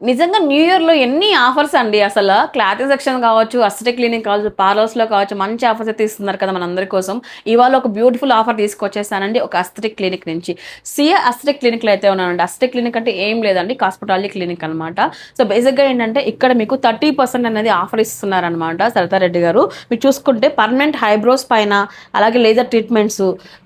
నిజంగా new year లో ఎన్ని ఆఫర్స్ అండి అసలు. క్లాతింగ్ సెక్షన్ కావచ్చు, అస్థెటిక్ క్లినిక్ కావచ్చు, పార్లర్స్ లో కావచ్చు, మంచి ఆఫర్స్ అయితే ఇస్తున్నారు కదా మనందరి కోసం. ఇవాళ ఒక బ్యూటిఫుల్ ఆఫర్ తీసుకొచ్చేసానండి ఒక అస్థెటిక్ క్లినిక్ నుంచి. సియా అస్థెటిక్ క్లినిక్ లో అయితే ఉన్నానండి. అస్థెటిక్ క్లినిక్ అంటే ఏం లేదండి, కాస్మెటాలజీ క్లినిక్ అనమాట. సో బేసిక్ గా ఏంటంటే ఇక్కడ మీకు 30% అనేది ఆఫర్ ఇస్తున్నారనమాట సరితారెడ్డి గారు. మీరు చూసుకుంటే పర్మనెంట్ హైబ్రోస్ పైన, అలాగే laser treatments,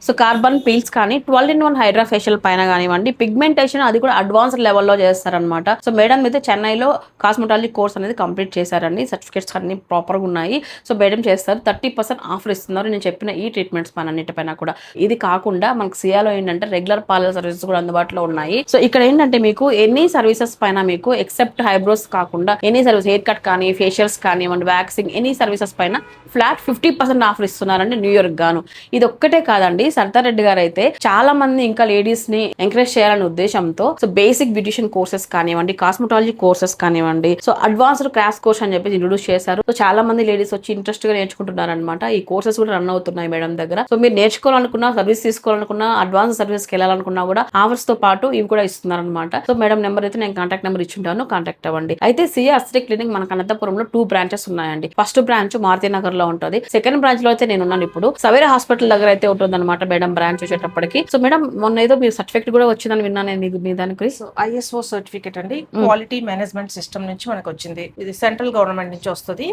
so carbon peels కానీ 12-in-1 హైడ్రా ఫేషియల్ పైన కానివ్వండి, పిగ్మెంటేషన్ అది కూడా అడ్వాన్స్డ్ లెవెల్లో చేస్తారనమాట. సో మేడం అయితే చెన్నైలో కాస్మెటాలజీ కోర్స్ అనేది కంప్లీట్ చేశారండి. సర్టిఫికేట్స్ అన్ని ప్రాపర్గా ఉన్నాయి. సో మేడం చేస్తారు. 30% ఆఫర్ ఇస్తున్నారు నేను చెప్పిన ఈ ట్రీట్మెంట్స్ పైన అన్నిటిపైన కూడా. ఇది కాకుండా మనకు సియాలో ఏంటంటే రెగ్యులర్ పార్లర్ సర్వీసెస్ కూడా అందుబాటులో ఉన్నాయి. సో ఇక్కడ ఏంటంటే మీకు ఎనీ సర్వీసెస్ పైన మీకు ఎక్సెప్ట్ హైబ్రోస్ కాకుండా ఎనీ సర్వీస్, హెయిర్ కట్ కానీ, ఫేషియల్స్ కానివ్వండి, వ్యాక్సింగ్, ఎనీ సర్వీసెస్ పైన ఫ్లాట్ 50% ఆఫర్ ఇస్తున్నారండి న్యూ ఇయర్ గాను. ఇది ఒక్కటే కాదండి, సర్దారెడ్డి గారు అయితే చాలా మంది ఇంకా లేడీస్ ని ఎంకరేజ్ చేయాలనే ఉద్దేశంతో సో బేసిక్ బ్యూటిషియన్ కోర్సెస్ కానివ్వండి, కాస్మెటాలజీ కోర్సెస్ కానివ్వండి, సో అడ్వాన్స్డ్ క్రాష్ కోర్స్ అని చెప్పి ఇంట్రొడ్యూస్ చేశారు. సో చాలా మంది లేడీస్ వచ్చి ఇంట్రెస్ట్ గా నేర్చుకుంటున్నారు అనమాట. ఈ కోర్సెస్ కూడా రన్ అవుతున్నాయి మేడం దగ్గర. సో మీరు నేర్చుకోవాలనుకున్నా, సర్వీస్ తీసుకోవాలనుకున్నా, అడ్వాన్స్ సర్వీస్ కి వెళ్ళాలనుకున్నా కూడా ఆఫర్స్ తో పాటు ఇవి కూడా ఇస్తున్నారు అనమాట. సో మేడం నెంబర్ అయితే నేను కాంటాక్ట్ నెంబర్ ఇచ్చుంటాను, కాంటాక్ట్ అవ్వండి. అయితే సియా అస్థెటిక్ క్లినిక్ మనకు అనంతపురంలో 2 బ్రాంచెస్ ఉన్నాయండి. ఫస్ట్ బ్రాంచ్ మారుతి నగర్ లో ఉంటుంది. సెకండ్ బ్రాంచ్ లో అయితే నేను ఉన్నాను ఇప్పుడు సవేరా హాస్పిటల్ దగ్గర అయితే ఉంటుంది అనమాట మేడం బ్రాంచ్ వచ్చేటప్పటికి. సో మేడం మొన్న ఏదో మీరు సర్టిఫికేట్ కూడా వచ్చిందని విన్నాను నేను మీ దానికి. ఐఎస్ఓ సర్టిఫికేట్ అండి, క్వాలిటీ మేనేజ్మెంట్ సిస్టమ్ నుంచి మనకు వచ్చింది. ఇది సెంట్రల్ గవర్నమెంట్ నుంచి వస్తుంది.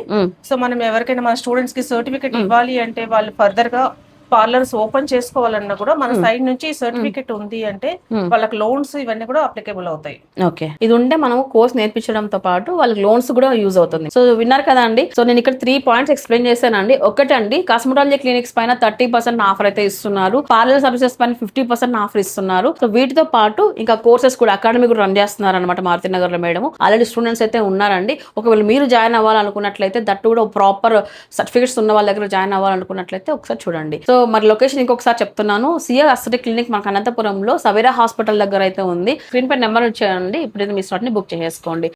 సో మనం ఎవరికైనా మన స్టూడెంట్స్ కి సర్టిఫికేట్ ఇవ్వాలి అంటే వాళ్ళు ఫర్దర్ గా పార్లర్స్ ఓపెన్ చేసుకోవాలన్నా కూడా మన సైడ్ నుంచి సర్టిఫికేట్ ఉంది అంటే వాళ్ళకి లోన్స్ ఇవన్నీ కూడా అప్లికేబుల్ అవుతాయి. ఓకే, ఇది ఉంటే మనం కోర్స్ నేర్పించడంతో పాటు వాళ్ళకి లోన్స్ కూడా యూజ్ అవుతుంది. సో విన్నారు కదా అండి. సో నేను ఇక్కడ 3 పాయింట్స్ ఎక్స్ప్లెయిన్ చేశానండి. ఒకటండి, కాస్మెటాలజీ క్లినిక్స్ పైన 30% ఆఫర్ అయితే ఇస్తున్నారు. పార్లర్ సర్వీసెస్ పైన 50% ఆఫర్ ఇస్తున్నారు. సో వీటితో పాటు ఇంకా కోర్సెస్ కూడా అకాడమీ కూడా రన్ చేస్తున్నారు అనమాట మారుతి నగర్ లో మేడం. ఆల్రెడీ స్టూడెంట్స్ అయితే ఉన్నారండి. ఒకవేళ మీరు జాయిన్ అవ్వాలనుకున్నట్లయితే దట్టు కూడా ప్రాపర్ సర్టిఫికేట్స్ ఉన్న వాళ్ళ దగ్గర జాయిన్ అవ్వాలనుకున్నట్లయితే ఒకసారి చూడండి. సో మరి లొకేషన్ ఇంకొకసారి చెప్తున్నాను. సియా అస్థెటిక్ క్లినిక్ మనకు అనంతపురంలో సవేరా హాస్పిటల్ దగ్గర అయితే ఉంది. స్క్రీన్ పై నెంబర్ వచ్చేయండి. ఇప్పుడు మీ స్లాట్ ని బుక్ చేసుకోండి.